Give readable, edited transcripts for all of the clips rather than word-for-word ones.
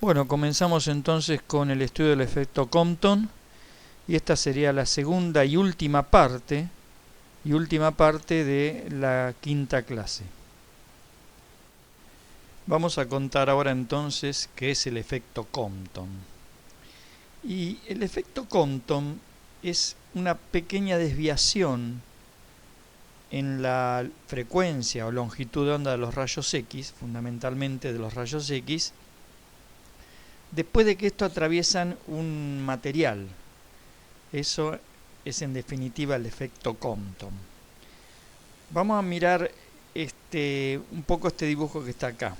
Bueno, comenzamos entonces con el estudio del efecto Compton y esta sería la segunda y última parte de la quinta clase. Vamos a contar ahora entonces qué es el efecto Compton. Y el efecto Compton es una pequeña desviación en la frecuencia o longitud de onda de los rayos X, fundamentalmente de los rayos X, después de que estos atraviesan un material. Eso es en definitiva el efecto Compton. Vamos a mirar un poco este dibujo que está acá.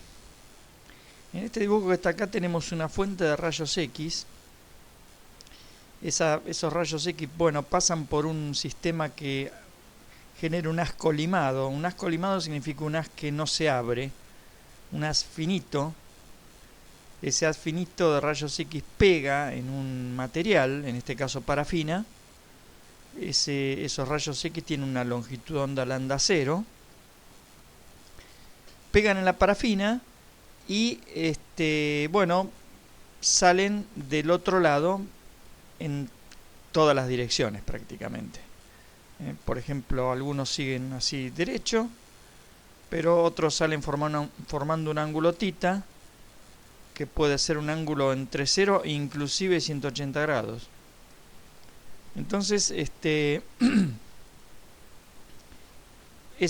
En este dibujo que está acá tenemos una fuente de rayos X. Esos rayos X, pasan por un sistema que genera un haz colimado. Un haz colimado significa un haz que no se abre, un haz finito. Ese haz finito de rayos X pega en un material, en este caso parafina. Esos rayos X tienen una longitud de onda lambda 0. Pegan en la parafina y salen del otro lado en todas las direcciones prácticamente. Por ejemplo, algunos siguen así derecho, pero otros salen formando un ángulo tita, que puede ser un ángulo entre 0 e inclusive 180 grados. Entonces, esa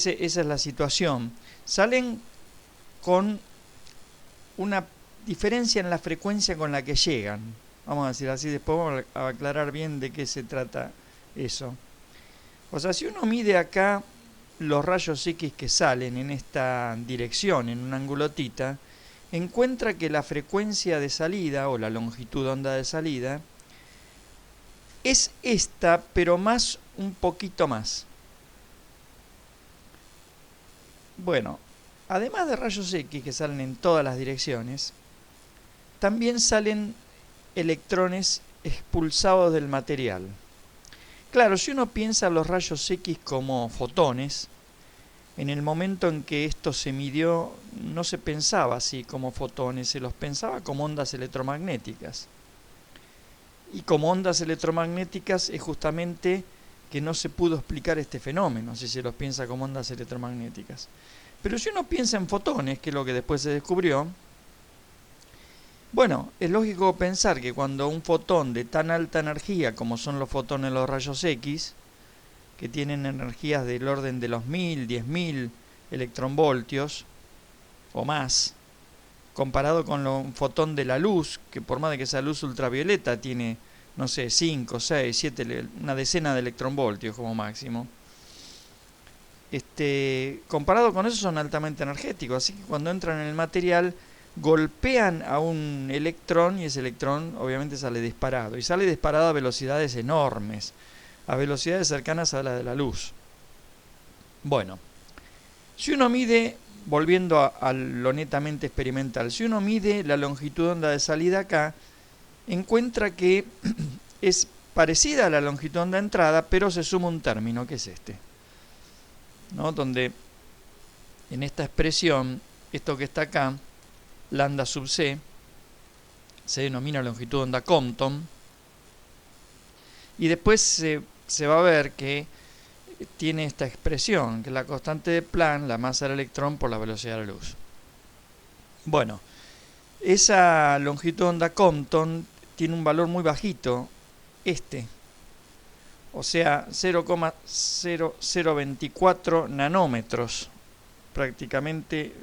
es la situación. Salen con una diferencia en la frecuencia con la que llegan. Vamos a decir así, después vamos a aclarar bien de qué se trata eso. O sea, si uno mide acá los rayos X que salen en esta dirección, en un ángulo tita, encuentra que la frecuencia de salida, o la longitud de onda de salida, es esta, pero un poquito más. Bueno, además de rayos X que salen en todas las direcciones, también salen electrones expulsados del material. Claro, si uno piensa los rayos X como fotones, en el momento en que esto se midió no se pensaba así como fotones, se los pensaba como ondas electromagnéticas. Y como ondas electromagnéticas es justamente que no se pudo explicar este fenómeno, si se los piensa como ondas electromagnéticas. Pero si uno piensa en fotones, que es lo que después se descubrió, es lógico pensar que cuando un fotón de tan alta energía como son los fotones de los rayos X, que tienen energías del orden de los 1000, 10.000 electronvoltios o más, comparado con un fotón de la luz, que por más de que sea luz ultravioleta tiene, 5, 6, 7, una decena de electronvoltios como máximo. Comparado con eso son altamente energéticos, así que cuando entran en el material golpean a un electrón y ese electrón obviamente sale disparado, y sale disparado a velocidades enormes, a velocidades cercanas a la de la luz. Bueno, si uno mide, volviendo a lo netamente experimental, si uno mide la longitud de onda de salida acá, encuentra que es parecida a la longitud de onda de entrada, pero se suma un término, que es este, ¿no? Donde en esta expresión, esto que está acá, lambda sub c, se denomina longitud de onda Compton, y después se va a ver que tiene esta expresión, que es la constante de Planck, la masa del electrón por la velocidad de la luz. Bueno, esa longitud de onda Compton tiene un valor muy bajito, o sea 0,0024 nanómetros, prácticamente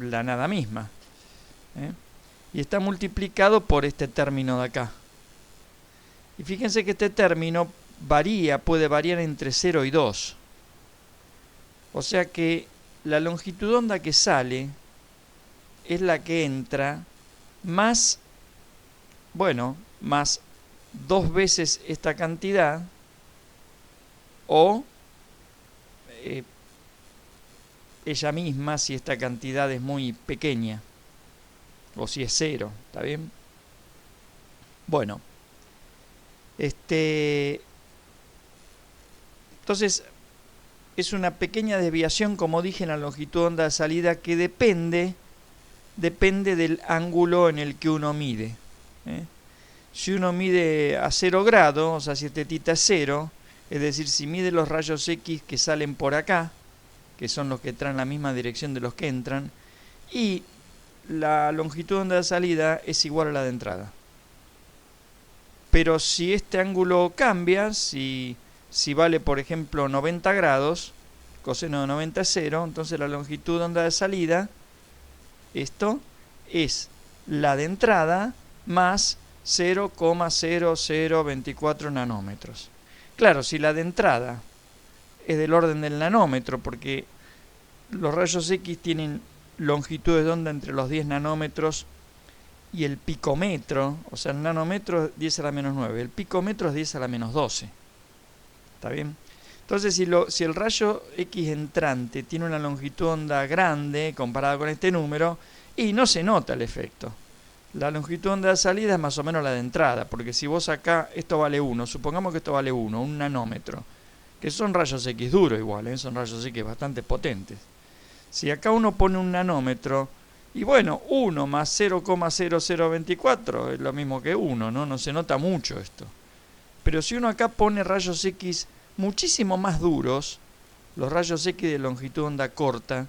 la nada misma, y está multiplicado por este término de acá. Y fíjense que este término puede variar entre 0 y 2. O sea que la longitud de onda que sale es la que entra más 2 veces esta cantidad, o ella misma si esta cantidad es muy pequeña, o si es 0, ¿está bien? Bueno, entonces es una pequeña desviación, como dije, en la longitud de onda de salida, que depende depende del ángulo en el que uno mide. ¿eh? Si uno mide a 0 grados, o sea, si este θ es 0, es decir, si mide los rayos X que salen por acá, que son los que traen la misma dirección de los que entran, y la longitud de onda de salida es igual a la de entrada. Pero si este ángulo cambia, si vale por ejemplo 90 grados, coseno de 90 es 0, entonces la longitud de onda de salida, esto es la de entrada más 0,0024 nanómetros. Claro, si la de entrada es del orden del nanómetro, porque los rayos X tienen longitudes de onda entre los 10 nanómetros y el picómetro, o sea, el nanómetro es 10 a la menos 9, el picómetro es 10 a la menos 12. ¿Está bien? Entonces, si el rayo X entrante tiene una longitud de onda grande comparada con este número, y no se nota el efecto. La longitud de onda de salida es más o menos la de entrada, porque si vos acá, esto vale 1, supongamos que esto vale 1, un nanómetro, que son rayos X duros igual, son rayos X bastante potentes. Si acá uno pone un nanómetro, y bueno, 1 más 0,0024 es lo mismo que 1, ¿no? No se nota mucho esto. Pero si uno acá pone rayos X muchísimo más duros, los rayos X de longitud de onda corta,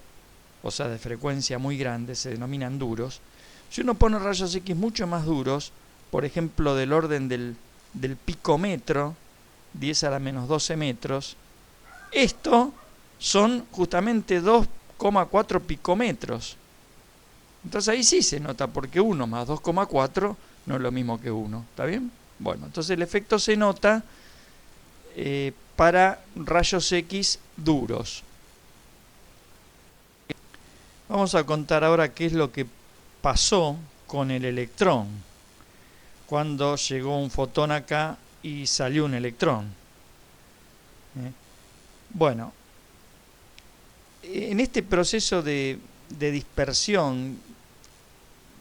o sea, de frecuencia muy grande, se denominan duros. Si uno pone rayos X mucho más duros, por ejemplo, del orden del picómetro, 10 a la menos 12 metros, esto son justamente 2,4 picómetros. Entonces ahí sí se nota, porque 1 más 2,4 no es lo mismo que 1. ¿Está bien? Bueno, entonces el efecto se nota para rayos X duros. Vamos a contar ahora qué es lo que pasó con el electrón cuando llegó un fotón acá y salió un electrón. Bueno, en este proceso de dispersión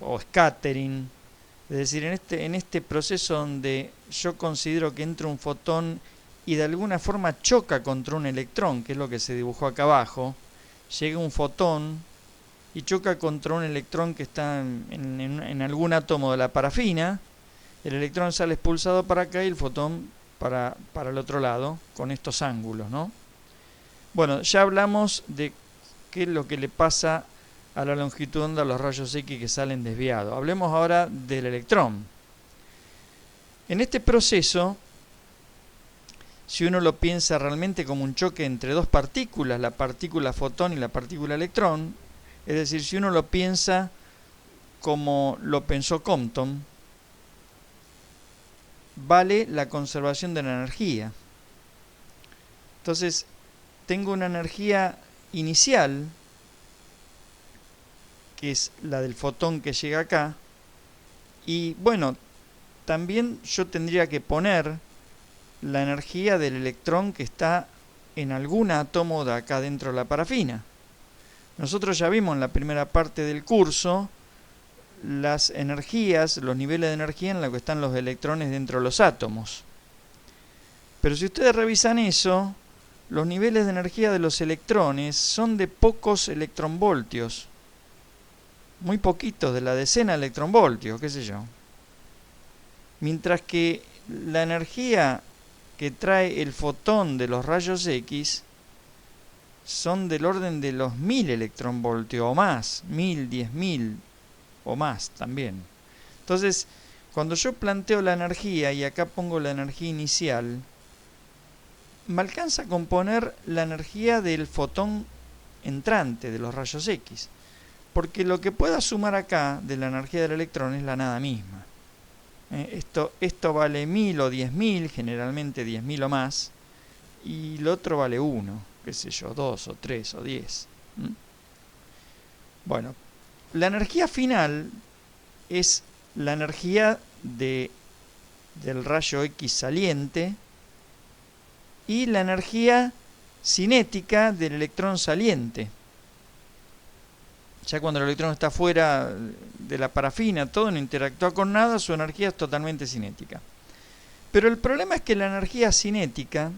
o scattering, es decir, en este proceso donde yo considero que entra un fotón y de alguna forma choca contra un electrón, que es lo que se dibujó acá abajo, llega un fotón y choca contra un electrón que está en algún átomo de la parafina, el electrón sale expulsado para acá y el fotón para el otro lado, con estos ángulos, ¿no? Bueno, ya hablamos de qué es lo que le pasa a la longitud de onda a los rayos X que salen desviados. Hablemos ahora del electrón. En este proceso, si uno lo piensa realmente como un choque entre dos partículas, la partícula fotón y la partícula electrón, es decir, si uno lo piensa como lo pensó Compton, vale la conservación de la energía. Entonces, tengo una energía inicial, que es la del fotón que llega acá, y bueno, también yo tendría que poner la energía del electrón que está en algún átomo de acá dentro de la parafina. Nosotros ya vimos en la primera parte del curso las energías, los niveles de energía en los que están los electrones dentro de los átomos. Pero si ustedes revisan eso, los niveles de energía de los electrones son de pocos electronvoltios, muy poquitos, de la decena de electronvoltios, qué sé yo. Mientras que la energía que trae el fotón de los rayos X son del orden de los 1000 electronvoltios o más, 1000, 10.000 o más también. Entonces, cuando yo planteo la energía y acá pongo la energía inicial, me alcanza a componer la energía del fotón entrante de los rayos X, porque lo que pueda sumar acá de la energía del electrón es la nada misma. Esto vale 1000 o 10.000, generalmente 10.000 o más, y lo otro vale 1, qué sé yo, 2 o 3 o 10. Bueno, la energía final es la energía del rayo X saliente y la energía cinética del electrón saliente. Ya cuando el electrón está fuera de la parafina, todo no interactúa con nada, su energía es totalmente cinética. Pero el problema es que la energía cinética,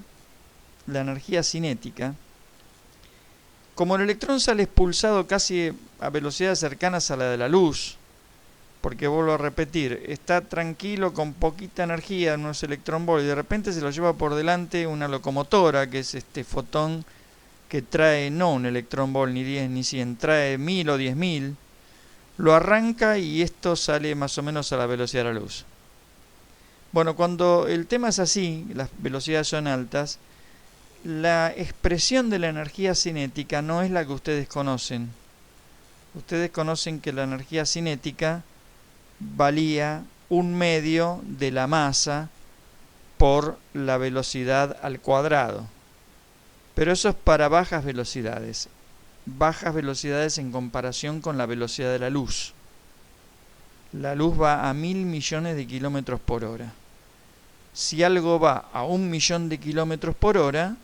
Como el electrón sale expulsado casi a velocidades cercanas a la de la luz, porque vuelvo a repetir, está tranquilo con poquita energía en unos electronvolts y de repente se lo lleva por delante una locomotora, que es este fotón que trae no un electronvolt ni 10 ni 100, trae 1000 o 10.000, lo arranca y esto sale más o menos a la velocidad de la luz. Bueno, cuando el tema es así, las velocidades son altas, la expresión de la energía cinética no es la que ustedes conocen. Ustedes conocen que la energía cinética valía 1/2 de la masa por la velocidad al cuadrado. Pero eso es para bajas velocidades en comparación con la velocidad de la luz. La luz va a 1000 millones de kilómetros por hora. Si algo va a 1.000.000 de kilómetros por hora,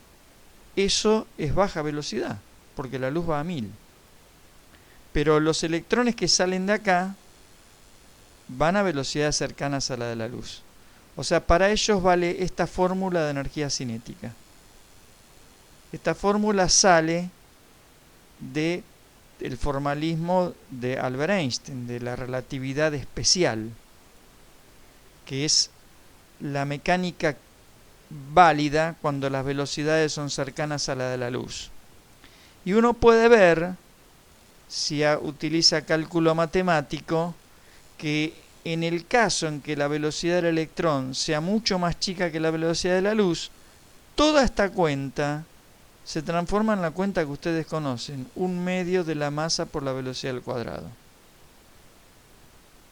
eso es baja velocidad, porque la luz va a 1000. Pero los electrones que salen de acá van a velocidades cercanas a la de la luz. O sea, para ellos vale esta fórmula de energía cinética. Esta fórmula sale del formalismo de Albert Einstein, de la relatividad especial, que es la mecánica válida cuando las velocidades son cercanas a la de la luz. Y uno puede ver, si utiliza cálculo matemático, que en el caso en que la velocidad del electrón sea mucho más chica que la velocidad de la luz, toda esta cuenta se transforma en la cuenta que ustedes conocen, 1/2 de la masa por la velocidad al cuadrado.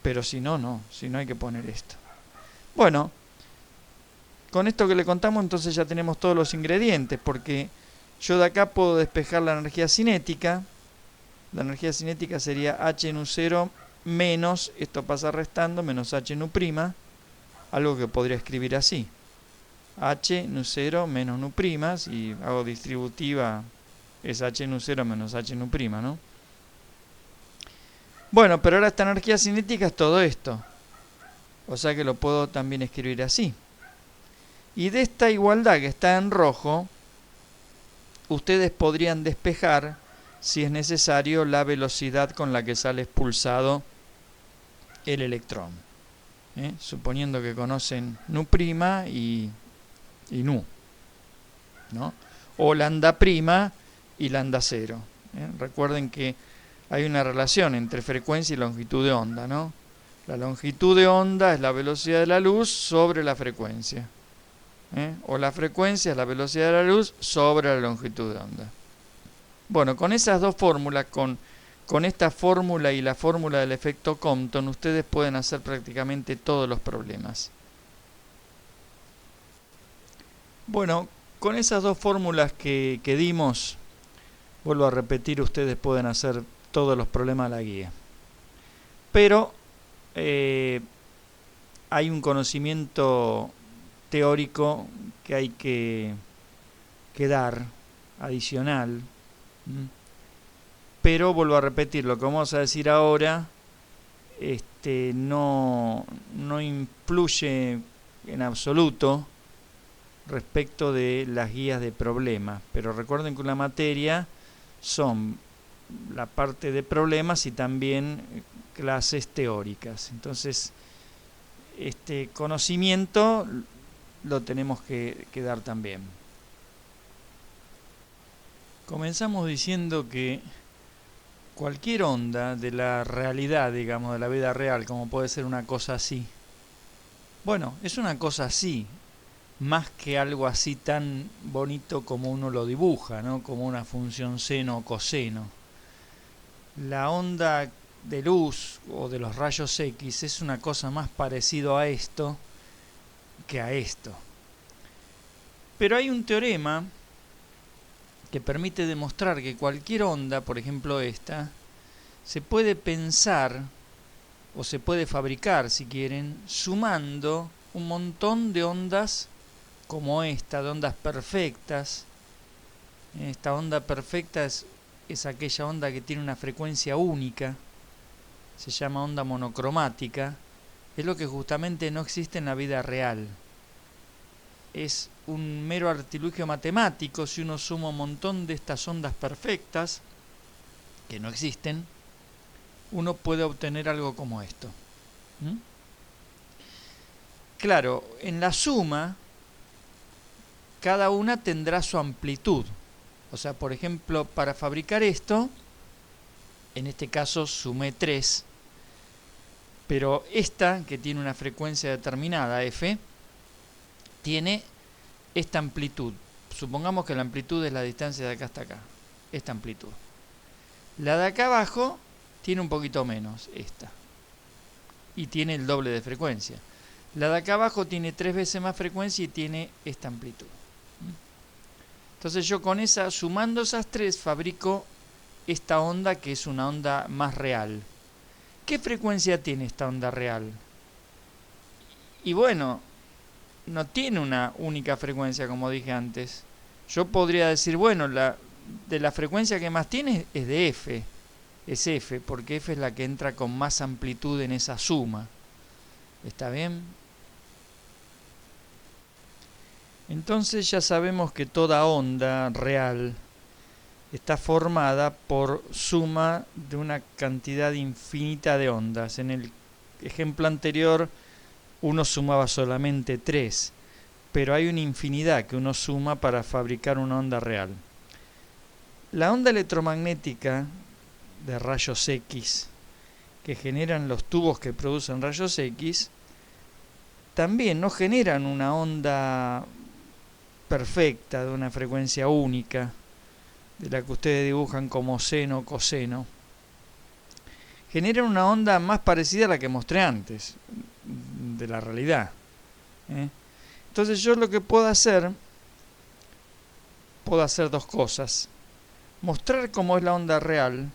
Pero si no, no, si no hay que poner esto. Bueno, con esto que le contamos entonces ya tenemos todos los ingredientes, porque yo de acá puedo despejar la energía cinética. La energía cinética sería h nu 0 menos, esto pasa restando, menos h nu prima, algo que podría escribir así. H nu 0 menos nu prima, si hago distributiva es h nu 0 menos h nu prima, ¿no? Bueno, pero ahora esta energía cinética es todo esto. O sea que lo puedo también escribir así. Y de esta igualdad que está en rojo, ustedes podrían despejar, si es necesario, la velocidad con la que sale expulsado el electrón. Suponiendo que conocen nu' y nu, ¿no? O lambda' y lambda 0. Recuerden que hay una relación entre frecuencia y longitud de onda, ¿no? La longitud de onda es la velocidad de la luz sobre la frecuencia. O la frecuencia es la velocidad de la luz sobre la longitud de onda. Bueno, con esas dos fórmulas, con esta fórmula y la fórmula del efecto Compton, ustedes pueden hacer prácticamente todos los problemas. Bueno, con esas dos fórmulas que dimos, vuelvo a repetir, ustedes pueden hacer todos los problemas de la guía. Pero hay un conocimiento teórico que hay que dar, adicional. Pero vuelvo a repetir, lo que vamos a decir ahora no influye en absoluto respecto de las guías de problemas. Pero recuerden que la materia son la parte de problemas y también clases teóricas. Entonces, este conocimiento lo tenemos que dar también. Comenzamos diciendo que cualquier onda de la realidad, digamos, de la vida real, como puede ser una cosa así, bueno, es una cosa así, más que algo así tan bonito como uno lo dibuja, ¿no? Como una función seno o coseno. La onda de luz o de los rayos X es una cosa más parecido a esto que a esto. Pero hay un teorema que permite demostrar que cualquier onda, por ejemplo esta, se puede pensar o se puede fabricar, si quieren, sumando un montón de ondas como esta, de ondas perfectas. Esta onda perfecta es aquella onda que tiene una frecuencia única, se llama onda monocromática, es lo que justamente no existe en la vida real. es un mero artilugio matemático. Si uno suma un montón de estas ondas perfectas, que no existen, uno puede obtener algo como esto. ¿Mm? Claro, en la suma, cada una tendrá su amplitud. O sea, por ejemplo, para fabricar esto, en este caso sumé 3, pero esta, que tiene una frecuencia determinada, f, tiene esta amplitud. Supongamos que la amplitud es la distancia de acá hasta acá, esta amplitud. La de acá abajo tiene un poquito menos, esta, y tiene el doble de frecuencia. La de acá abajo tiene 3 veces más frecuencia y tiene esta amplitud. Entonces yo con esa, sumando esas 3, fabrico esta onda, que es una onda más real. ¿Qué frecuencia tiene esta onda real? Y bueno, no tiene una única frecuencia, como dije antes. Yo podría decir, bueno, de la frecuencia que más tiene es de f. Es f, porque f es la que entra con más amplitud en esa suma. ¿Está bien? Entonces ya sabemos que toda onda real está formada por suma de una cantidad infinita de ondas. En el ejemplo anterior uno sumaba solamente 3, pero hay una infinidad que uno suma para fabricar una onda real. La onda electromagnética de rayos X que generan los tubos que producen rayos X también no generan una onda perfecta de una frecuencia única, de la que ustedes dibujan como seno o coseno. Generan una onda más parecida a la que mostré antes, de la realidad. Entonces yo lo que puedo hacer dos cosas. Mostrar cómo es la onda real,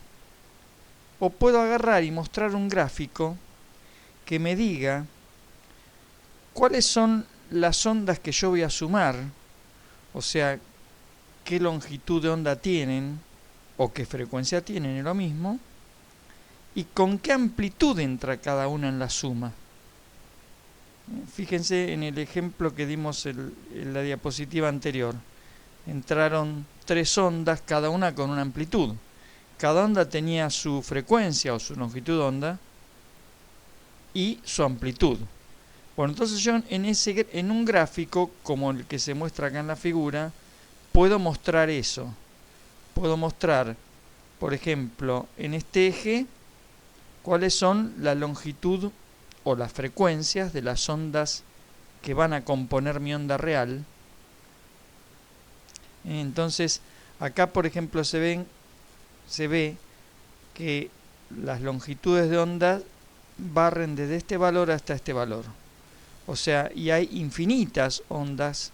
o puedo agarrar y mostrar un gráfico que me diga cuáles son las ondas que yo voy a sumar, o sea, qué longitud de onda tienen, o qué frecuencia tienen, es lo mismo, y con qué amplitud entra cada una en la suma. Fíjense en el ejemplo que dimos en la diapositiva anterior. Entraron 3 ondas, cada una con una amplitud. Cada onda tenía su frecuencia o su longitud de onda y su amplitud. Bueno, entonces yo en un gráfico como el que se muestra acá en la figura, puedo mostrar eso. Puedo mostrar, por ejemplo, en este eje, cuáles son la longitud o las frecuencias de las ondas que van a componer mi onda real. Entonces, acá, por ejemplo, se ve que las longitudes de onda barren desde este valor hasta este valor. O sea, y hay infinitas ondas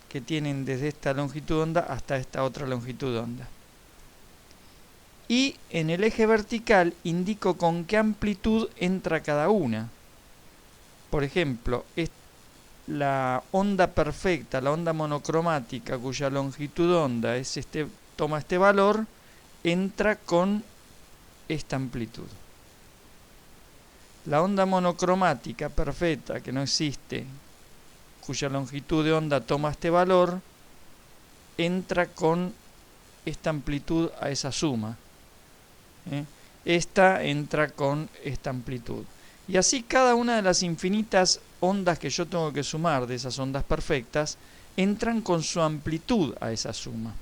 que tienen desde esta longitud de onda hasta esta otra longitud de onda. Y en el eje vertical indico con qué amplitud entra cada una. Por ejemplo, la onda perfecta, la onda monocromática, cuya longitud de onda es toma este valor, entra con esta amplitud. La onda monocromática perfecta, que no existe, cuya longitud de onda toma este valor, entra con esta amplitud a esa suma. Esta entra con esta amplitud. Y así cada una de las infinitas ondas que yo tengo que sumar de esas ondas perfectas entran con su amplitud a esa suma.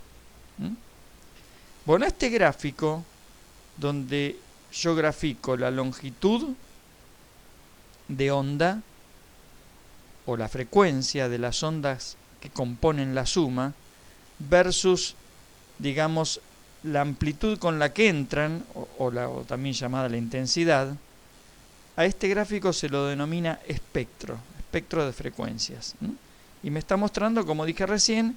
Bueno, este gráfico, donde yo grafico la longitud de onda o la frecuencia de las ondas que componen la suma versus, digamos, la amplitud con la que entran, o también llamada la intensidad, a este gráfico se lo denomina espectro de frecuencias. Y me está mostrando, como dije recién,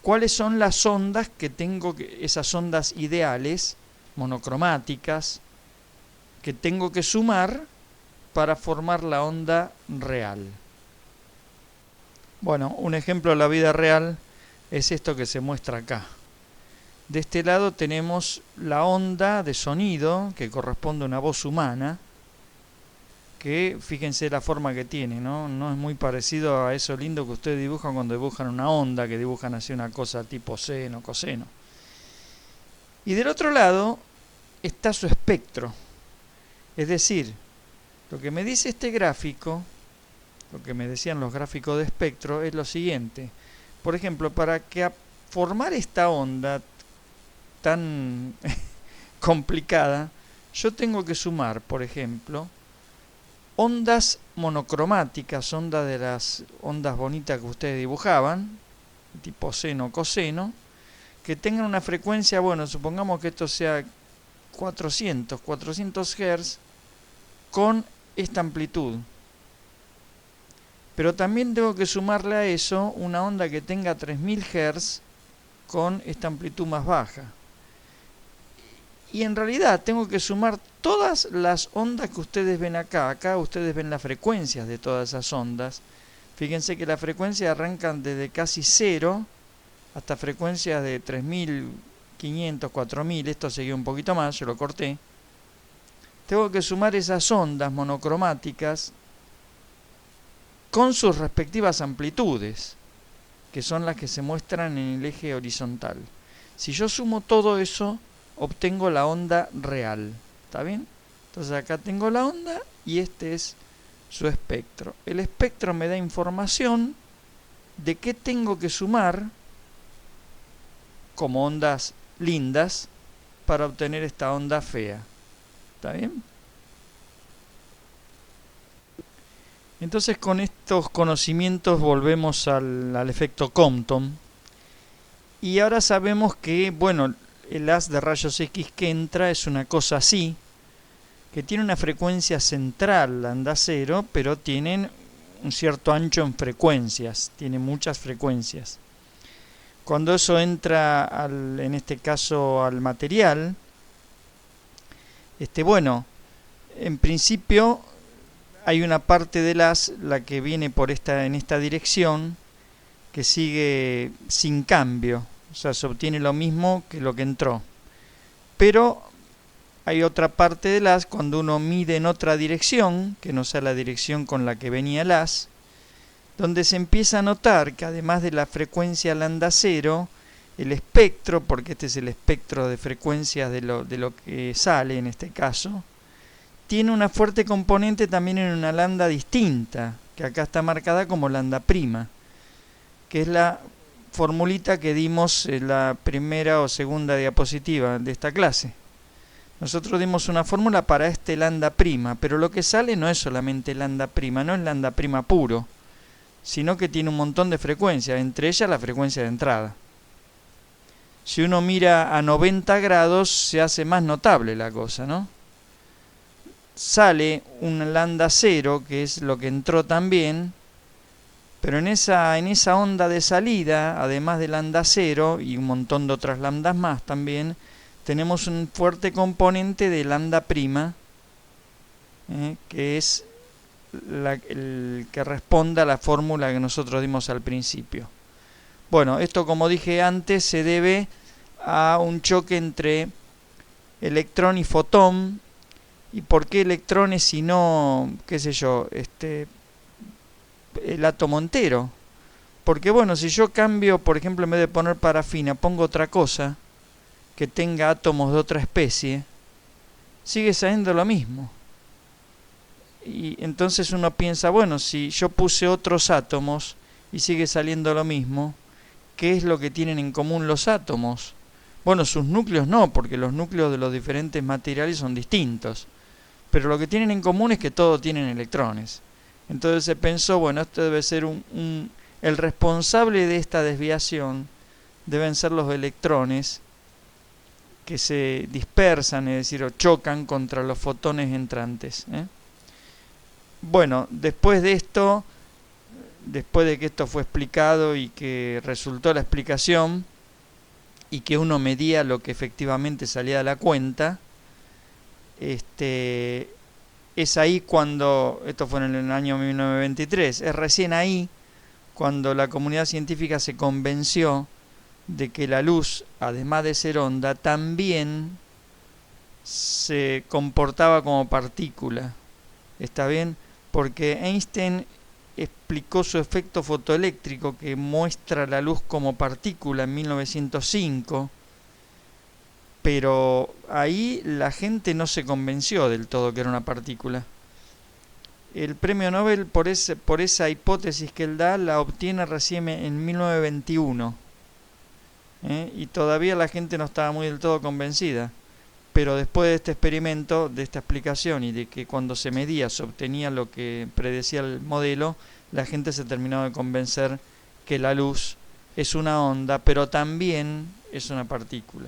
cuáles son las ondas que tengo, esas ondas ideales, monocromáticas, que tengo que sumar para formar la onda real. Bueno, un ejemplo de la vida real es esto que se muestra acá. De este lado tenemos la onda de sonido, que corresponde a una voz humana, que fíjense la forma que tiene, ¿no? No es muy parecido a eso lindo que ustedes dibujan cuando dibujan una onda, que dibujan así una cosa tipo seno, coseno. Y del otro lado está su espectro. Es decir, lo que me dice este gráfico, lo que me decían los gráficos de espectro, es lo siguiente. Por ejemplo, para que formar esta onda tan complicada, yo tengo que sumar, por ejemplo, ondas monocromáticas, ondas de las ondas bonitas que ustedes dibujaban, tipo seno, coseno, que tengan una frecuencia, bueno, supongamos que esto sea 400 Hz con esta amplitud. Pero también tengo que sumarle a eso una onda que tenga 3000 Hz con esta amplitud más baja. Y en realidad tengo que sumar todas las ondas que ustedes ven acá. Acá ustedes ven las frecuencias de todas esas ondas. Fíjense que las frecuencias arrancan desde casi 0 hasta frecuencias de 3500, 4000. Esto seguía un poquito más, yo lo corté. Tengo que sumar esas ondas monocromáticas con sus respectivas amplitudes, que son las que se muestran en el eje horizontal. Si yo sumo todo eso, obtengo la onda real. ¿Está bien? Entonces acá tengo la onda y este es su espectro. El espectro me da información de qué tengo que sumar como ondas lindas para obtener esta onda fea. ¿Está bien? Entonces con estos conocimientos volvemos al efecto Compton. Y ahora sabemos que, bueno, el haz de rayos X que entra es una cosa así, que tiene una frecuencia central, lambda 0, pero tienen un cierto ancho en frecuencias, tiene muchas frecuencias. Cuando eso entra, en este caso, al material, bueno, en principio hay una parte del haz, la que viene en esta dirección, que sigue sin cambio. O sea, se obtiene lo mismo que lo que entró. Pero hay otra parte del haz, cuando uno mide en otra dirección, que no sea la dirección con la que venía el haz, donde se empieza a notar que además de la frecuencia lambda 0, el espectro, porque este es el espectro de frecuencias de lo que sale en este caso, tiene una fuerte componente también en una lambda distinta, que acá está marcada como lambda prima, que es la formulita que dimos en la primera o segunda diapositiva de esta clase. Nosotros dimos una fórmula para este lambda prima, pero lo que sale no es solamente lambda prima, no es lambda prima puro, sino que tiene un montón de frecuencias, entre ellas la frecuencia de entrada. Si uno mira a 90 grados se hace más notable la cosa, ¿no? Sale un lambda 0, que es lo que entró también, pero en esa onda de salida, además de lambda 0 y un montón de otras lambdas más también, tenemos un fuerte componente de lambda prima, que es el que responde a la fórmula que nosotros dimos al principio. Bueno, esto, como dije antes, se debe a un choque entre electrón y fotón. ¿Y por qué electrones y no, qué sé yo, el átomo entero? Porque bueno, si yo cambio, por ejemplo, en vez de poner parafina, pongo otra cosa que tenga átomos de otra especie, sigue saliendo lo mismo. Y entonces uno piensa, bueno, si yo puse otros átomos y sigue saliendo lo mismo, ¿qué es lo que tienen en común los átomos? Bueno, sus núcleos no, porque los núcleos de los diferentes materiales son distintos. Pero lo que tienen en común es que todos tienen electrones. Entonces se pensó, bueno, esto debe ser el responsable de esta desviación deben ser los electrones que se dispersan, es decir, o chocan contra los fotones entrantes. Bueno, después de esto, después de que esto fue explicado y que resultó la explicación y que uno medía lo que efectivamente salía de la cuenta, es ahí cuando, esto fue en el año 1923, es recién ahí cuando la comunidad científica se convenció de que la luz, además de ser onda, también se comportaba como partícula. ¿Está bien? Porque Einstein explicó su efecto fotoeléctrico que muestra la luz como partícula en 1905, pero ahí la gente no se convenció del todo que era una partícula. El premio Nobel por esa hipótesis que él da la obtiene recién en 1921, ¿eh? Y todavía la gente no estaba muy del todo convencida. Pero después de este experimento, de esta explicación y de que cuando se medía se obtenía lo que predecía el modelo, la gente se terminó de convencer que la luz es una onda, pero también es una partícula.